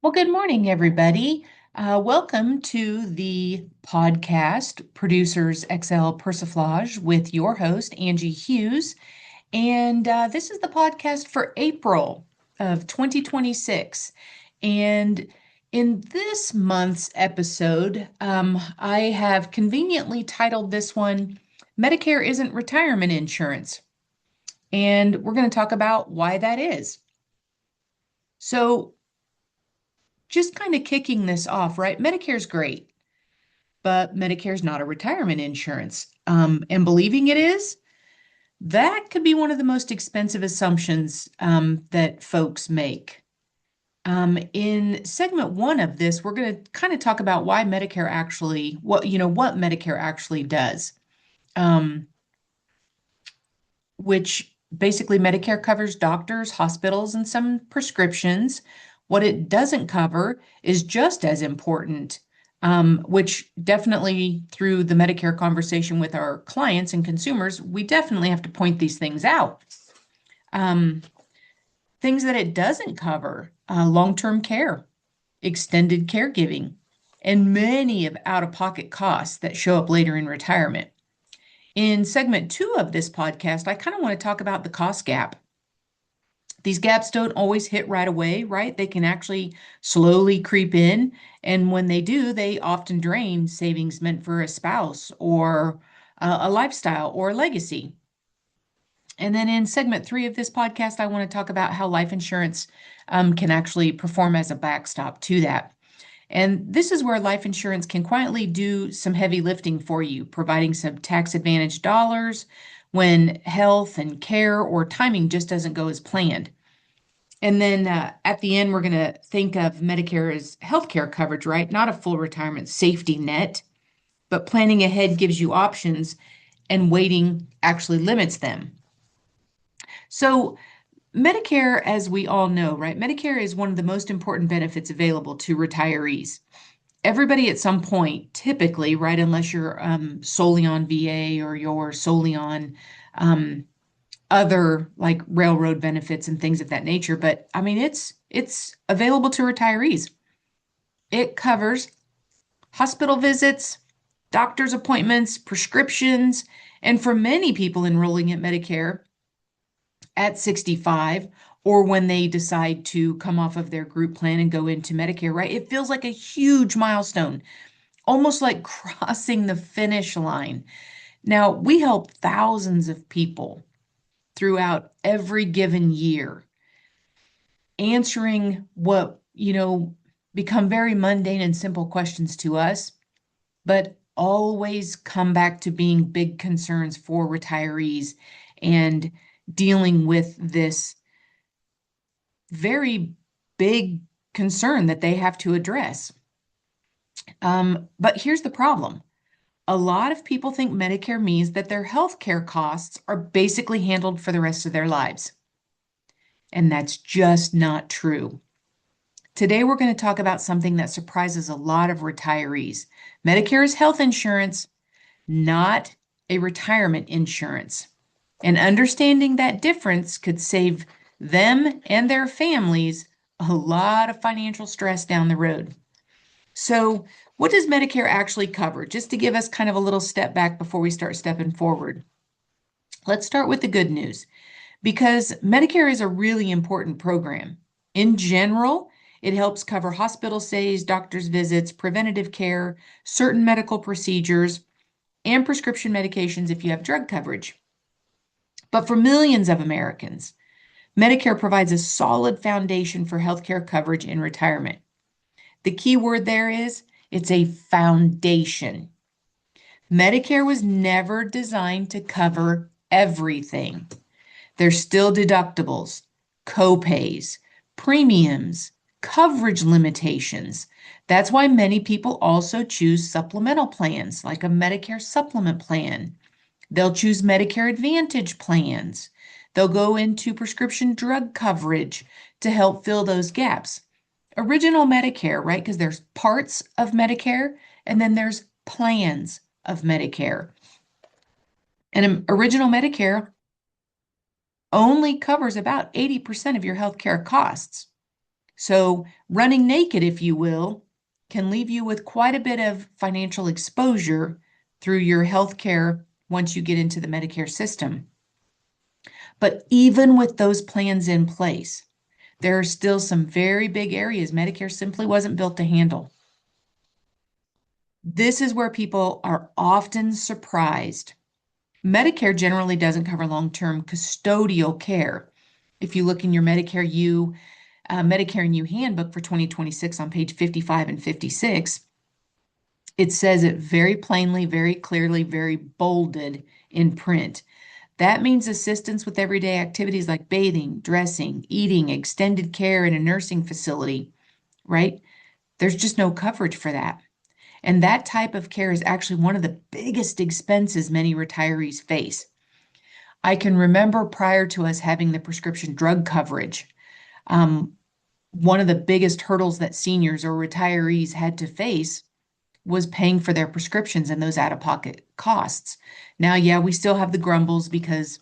Well, good morning, everybody. Welcome to the podcast Producers XL Persiflage with your host, Angie Hughes. And this is the podcast for April of 2026. And in this month's episode, I have conveniently titled this one Medicare Isn't Retirement Insurance. And we're going to talk about why that is. So, just kind of kicking this off, right? Medicare's great, but Medicare's not a retirement insurance. And believing it is, that could be one of the most expensive assumptions that folks make. In segment one of this, we're going to kind of talk about why Medicare actually, what Medicare actually does, um, which basically Medicare covers doctors, hospitals, and some prescriptions. What it doesn't cover is just as important, which definitely through the Medicare conversation with our clients and consumers, we definitely have to point these things out. Um, Things that it doesn't cover, long-term care, extended caregiving, and many of out-of-pocket costs that show up later in retirement. In segment two of this podcast, I kind of want to talk about the cost gap. These gaps don't always hit right away, right? They can actually slowly creep in. And when they do, they often drain savings meant for a spouse or a lifestyle or a legacy. And then in segment three of this podcast, I want to talk about how life insurance can actually perform as a backstop to that. And this is where life insurance can quietly do some heavy lifting for you, providing some tax advantage dollars when health and care or timing just doesn't go as planned. And then at the end, we're going to think of Medicare as healthcare coverage, right? Not a full retirement safety net, but planning ahead gives you options and waiting actually limits them. So, Medicare, as we all know, right? Medicare is one of the most important benefits available to retirees. Everybody at some point, typically, right, unless you're solely on VA or you're solely on other like railroad benefits and things of that nature. But I mean, it's available to retirees. It covers hospital visits, doctor's appointments, prescriptions, and for many people enrolling at Medicare at 65 or when they decide to come off of their group plan and go into Medicare, right? It feels like a huge milestone, almost like crossing the finish line. Now, we help thousands of people throughout every given year, answering what, become very mundane and simple questions to us, but always come back to being big concerns for retirees and dealing with this very big concern that they have to address. But here's the problem. A lot of people think Medicare means that their health care costs are basically handled for the rest of their lives. And that's just not true. Today, we're going to talk about something that surprises a lot of retirees. Medicare is health insurance, not a retirement insurance. And understanding that difference could save them and their families a lot of financial stress down the road. So, what does Medicare actually cover? Just to give us kind of a little step back before we start stepping forward. Let's start with the good news because Medicare is a really important program. In general, it helps cover hospital stays, doctor's visits, preventative care, certain medical procedures, and prescription medications if you have drug coverage. But for millions of Americans, Medicare provides a solid foundation for healthcare coverage in retirement. The key word there is it's a foundation. Medicare was never designed to cover everything. There's still deductibles, copays, premiums, coverage limitations. That's why many people also choose supplemental plans like a Medicare supplement plan. They'll choose Medicare Advantage plans. They'll go into prescription drug coverage to help fill those gaps. Original Medicare, right? Because there's parts of Medicare and then there's plans of Medicare. And original Medicare only covers about 80% of your healthcare costs. So running naked, if you will, can leave you with quite a bit of financial exposure through your health care once you get into the Medicare system. But even with those plans in place, there are still some very big areas Medicare simply wasn't built to handle. This is where people are often surprised. Medicare generally doesn't cover long-term custodial care. If you look in your Medicare and You handbook for 2026 on page 55 and 56, it says it very plainly, very clearly, very bolded in print. That means assistance with everyday activities like bathing, dressing, eating, extended care in a nursing facility, right? There's just no coverage for that. And that type of care is actually one of the biggest expenses many retirees face. I can remember prior to us having the prescription drug coverage, um, one of the biggest hurdles that seniors or retirees had to face was paying for their prescriptions and those out-of-pocket costs. Now, yeah, we still have the grumbles because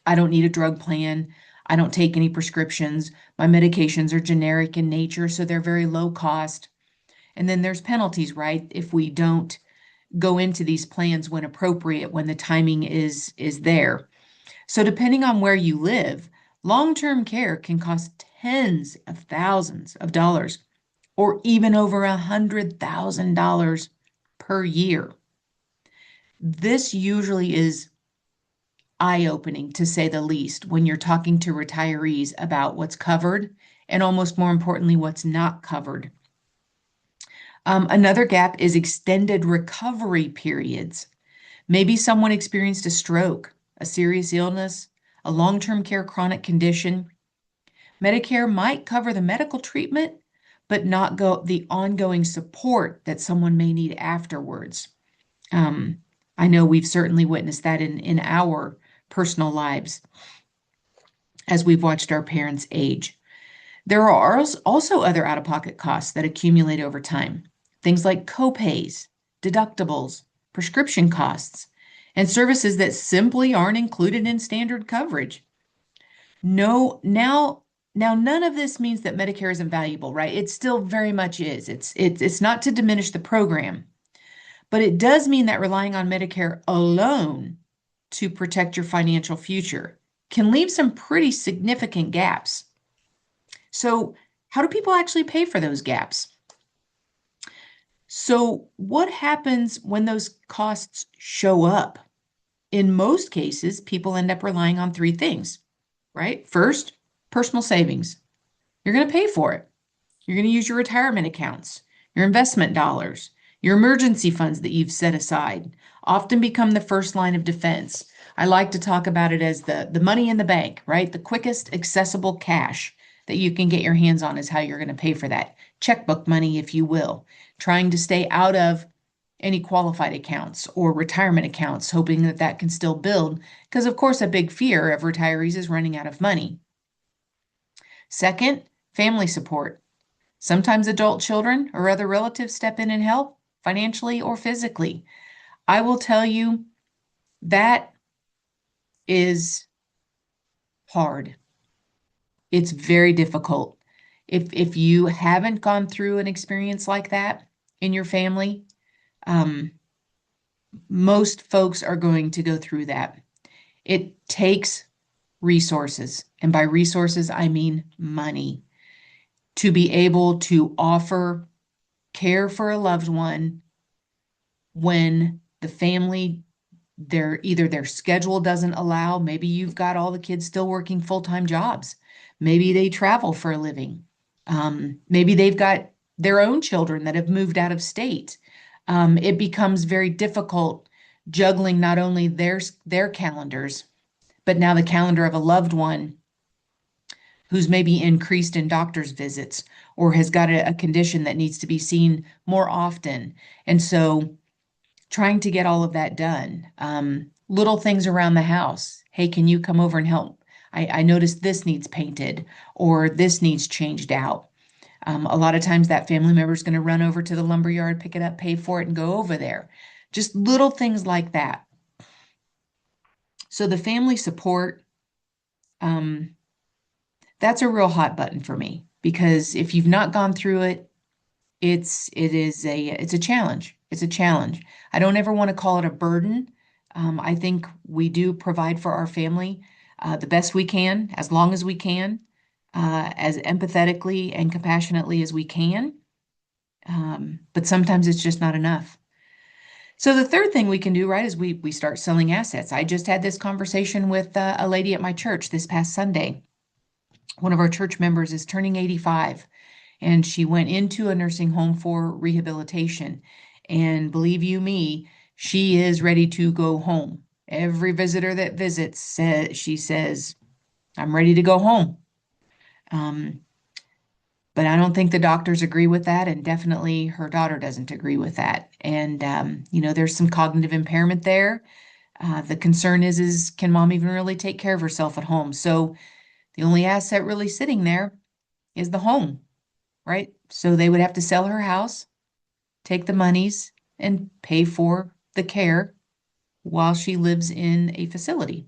I don't need a drug plan. I don't take any prescriptions. My medications are generic in nature, so they're very low cost. And then there's penalties, right? If we don't go into these plans when appropriate, when the timing is there. So depending on where you live, long-term care can cost tens of thousands of dollars or even over $100,000 per year. This usually is eye-opening, to say the least, when you're talking to retirees about what's covered and almost more importantly, what's not covered. Another gap is extended recovery periods. Maybe someone experienced a stroke, a serious illness, a long-term care chronic condition. Medicare might cover the medical treatment, but not go the ongoing support that someone may need afterwards. Um, I know we've certainly witnessed that in our personal lives as we've watched our parents age. There are also other out-of-pocket costs that accumulate over time. Things like copays, deductibles, prescription costs, and services that simply aren't included in standard coverage. No, now none of this means that Medicare isn't valuable, right? It still very much is. It's not to diminish the program, but it does mean that relying on Medicare alone to protect your financial future can leave some pretty significant gaps. So, how do people actually pay for those gaps? So, what happens when those costs show up? In most cases, people end up relying on three things, right? First, personal savings. You're going to pay for it. You're going to use your retirement accounts, your investment dollars, your emergency funds that you've set aside, often become the first line of defense. I like to talk about it as the money in the bank, right? The quickest accessible cash that you can get your hands on is how you're going to pay for that. Checkbook money, if you will, trying to stay out of any qualified accounts or retirement accounts, hoping that that can still build. Because, of course, a big fear of retirees is running out of money. Second, family support. Sometimes adult children or other relatives step in and help financially or physically. I will tell you that is hard. It's very difficult. If you haven't gone through an experience like that in your family, um, most folks are going to go through that. It takes resources, and by resources, I mean money, to be able to offer care for a loved one when the family either their schedule doesn't allow. Maybe you've got all the kids still working full-time jobs. Maybe they travel for a living. Maybe they've got their own children that have moved out of state. It becomes very difficult juggling not only their calendars, but now the calendar of a loved one who's maybe increased in doctor's visits or has got a condition that needs to be seen more often. And so trying to get all of that done. Little things around the house. Hey, can you come over and help? I noticed this needs painted or this needs changed out. A lot of times that family member is going to run over to the lumber yard, pick it up, pay for it, and go over there. Just little things like that. So the family support, that's a real hot button for me. because if you've not gone through it, it's a challenge. It's a challenge. I don't ever want to call it a burden. I think we do provide for our family the best we can, as long as we can, as empathetically and compassionately as we can. But sometimes it's just not enough. So the third thing we can do, right, is we start selling assets. I just had this conversation with a lady at my church this past Sunday. One of our church members is turning 85, and she went into a nursing home for rehabilitation. And believe you me, she is ready to go home. Every visitor that visits she says, "I'm ready to go home." Um, but I don't think the doctors agree with that, and definitely her daughter doesn't agree with that. And there's some cognitive impairment there. The concern is can mom even really take care of herself at home? So the only asset really sitting there is the home, right? So they would have to sell her house, take the monies, and pay for the care while she lives in a facility.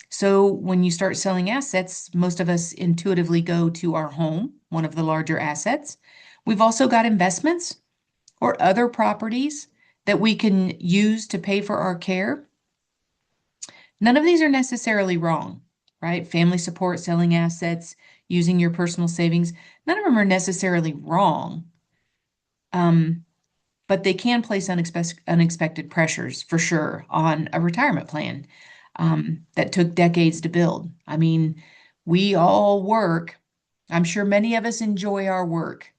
So when you start selling assets, most of us intuitively go to our home, one of the larger assets. We've also got investments or other properties that we can use to pay for our care. None of these are necessarily wrong, right? Family support, selling assets, using your personal savings, none of them are necessarily wrong. But they can place unexpected pressures for sure on a retirement plan that took decades to build. I mean, we all work. I'm sure many of us enjoy our work.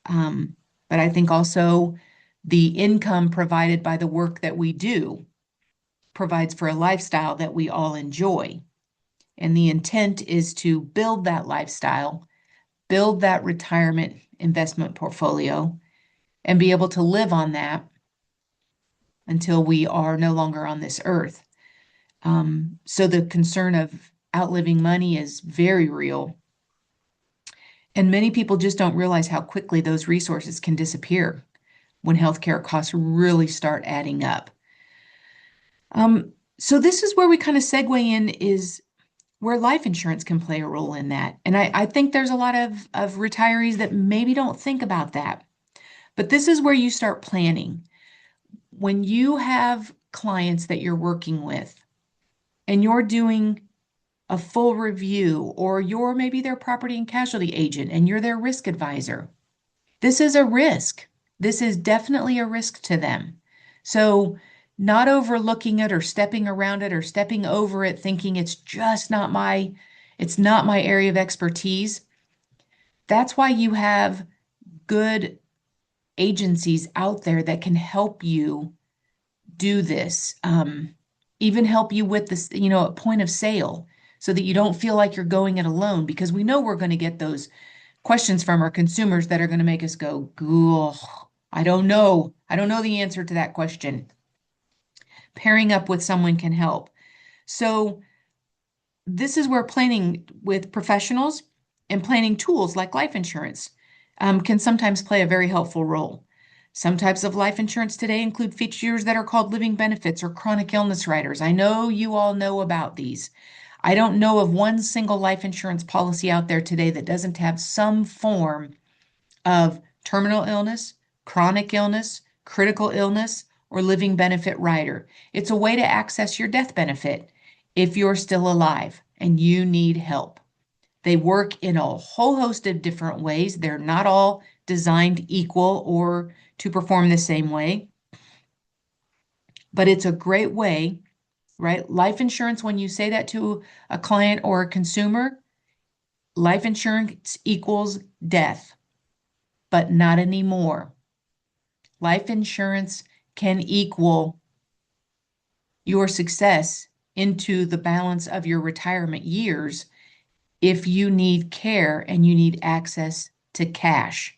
But I think also the income provided by the work that we do provides for a lifestyle that we all enjoy. And the intent is to build that lifestyle, build that retirement investment portfolio, and be able to live on that until we are no longer on this earth. So the concern of outliving money is very real. And many people just don't realize how quickly those resources can disappear when healthcare costs really start adding up. So this is where we kind of segue in is where life insurance can play a role in that. And I think there's a lot of retirees that maybe don't think about that. But this is where you start planning. When you have clients that you're working with and you're doing a full review, or you're maybe their property and casualty agent and you're their risk advisor, this is a risk. This is definitely a risk to them. So not overlooking it or stepping around it or stepping over it, thinking it's not my area of expertise. That's why you have good agencies out there that can help you do this, even help you with this, a point of sale so that you don't feel like you're going it alone, because we know we're going to get those questions from our consumers that are going to make us go, "Ugh, I don't know. I don't know the answer to that question." Pairing up with someone can help. So this is where planning with professionals and planning tools like life insurance can sometimes play a very helpful role. Some types of life insurance today include features that are called living benefits or chronic illness riders. I know you all know about these. I don't know of one single life insurance policy out there today that doesn't have some form of terminal illness, chronic illness, critical illness, or living benefit rider. It's a way to access your death benefit if you're still alive and you need help. They work in a whole host of different ways. They're not all designed equal or to perform the same way, but it's a great way, right? Life insurance, when you say that to a client or a consumer, life insurance equals death, but not anymore. Life insurance can equal your success into the balance of your retirement years if you need care and you need access to cash.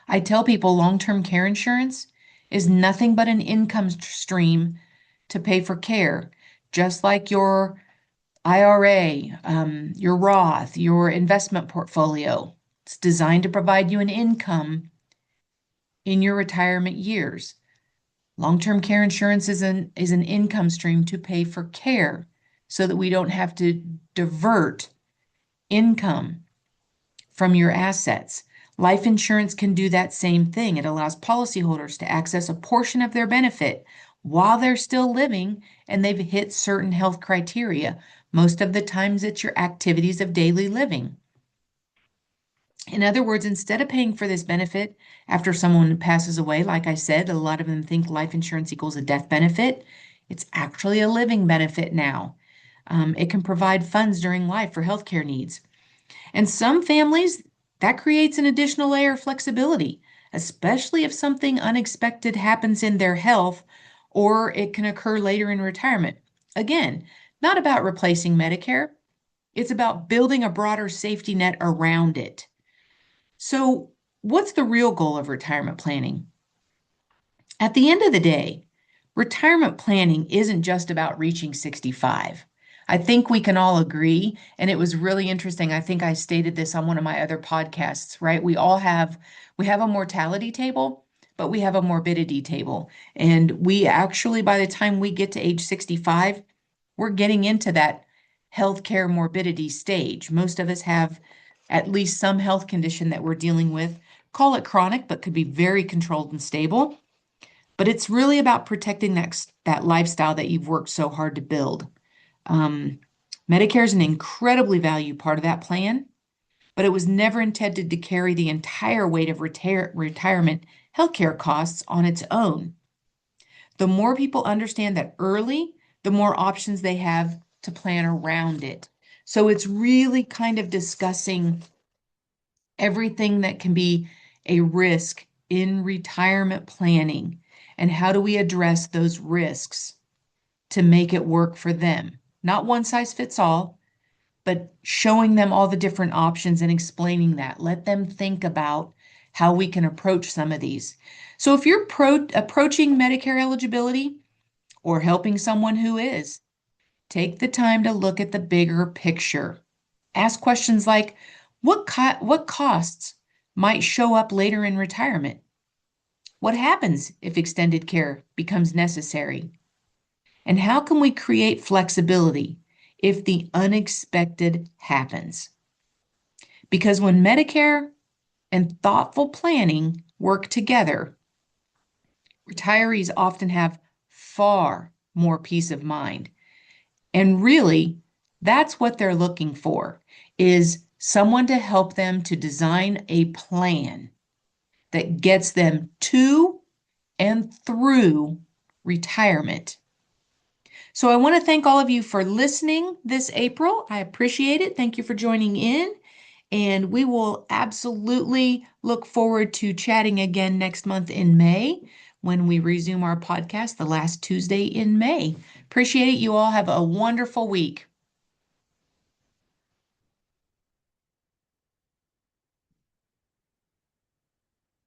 I tell people long-term care insurance is nothing but an income stream to pay for care, just like your IRA, your Roth, your investment portfolio. It's designed to provide you an income in your retirement years. Long-term care insurance is an income stream to pay for care so that we don't have to divert income from your assets. Life insurance can do that same thing. It allows policyholders to access a portion of their benefit while they're still living and they've hit certain health criteria. Most of the times, it's your activities of daily living. In other words, instead of paying for this benefit after someone passes away, like I said, a lot of them think life insurance equals a death benefit. It's actually a living benefit now. It can provide funds during life for healthcare needs. And some families, that creates an additional layer of flexibility, especially if something unexpected happens in their health or it can occur later in retirement. Again, not about replacing Medicare, it's about building a broader safety net around it. So, what's the real goal of retirement planning? At the end of the day, retirement planning isn't just about reaching 65. I think we can all agree, and it was really interesting. I think I stated this on one of my other podcasts, right? We have a mortality table, but we have a morbidity table. And we actually, by the time we get to age 65, we're getting into that healthcare morbidity stage. Most of us have at least some health condition that we're dealing with. Call it chronic, but could be very controlled and stable. But it's really about protecting that lifestyle that you've worked so hard to build. Um, Medicare is an incredibly valued part of that plan, but it was never intended to carry the entire weight of retirement healthcare costs on its own. The more people understand that early, the more options they have to plan around it. So it's really kind of discussing everything that can be a risk in retirement planning and how do we address those risks to make it work for them. Not one size fits all, but showing them all the different options and explaining that. Let them think about how we can approach some of these. So if you're approaching Medicare eligibility or helping someone who is, take the time to look at the bigger picture. Ask questions like, what costs might show up later in retirement? What happens if extended care becomes necessary? And how can we create flexibility if the unexpected happens? Because when Medicare and thoughtful planning work together, retirees often have far more peace of mind. And really, that's what they're looking for, is someone to help them to design a plan that gets them to and through retirement. So I want to thank all of you for listening this April. I appreciate it. Thank you for joining in. And we will absolutely look forward to chatting again next month in May when we resume our podcast the last Tuesday in May. Appreciate it. You all have a wonderful week.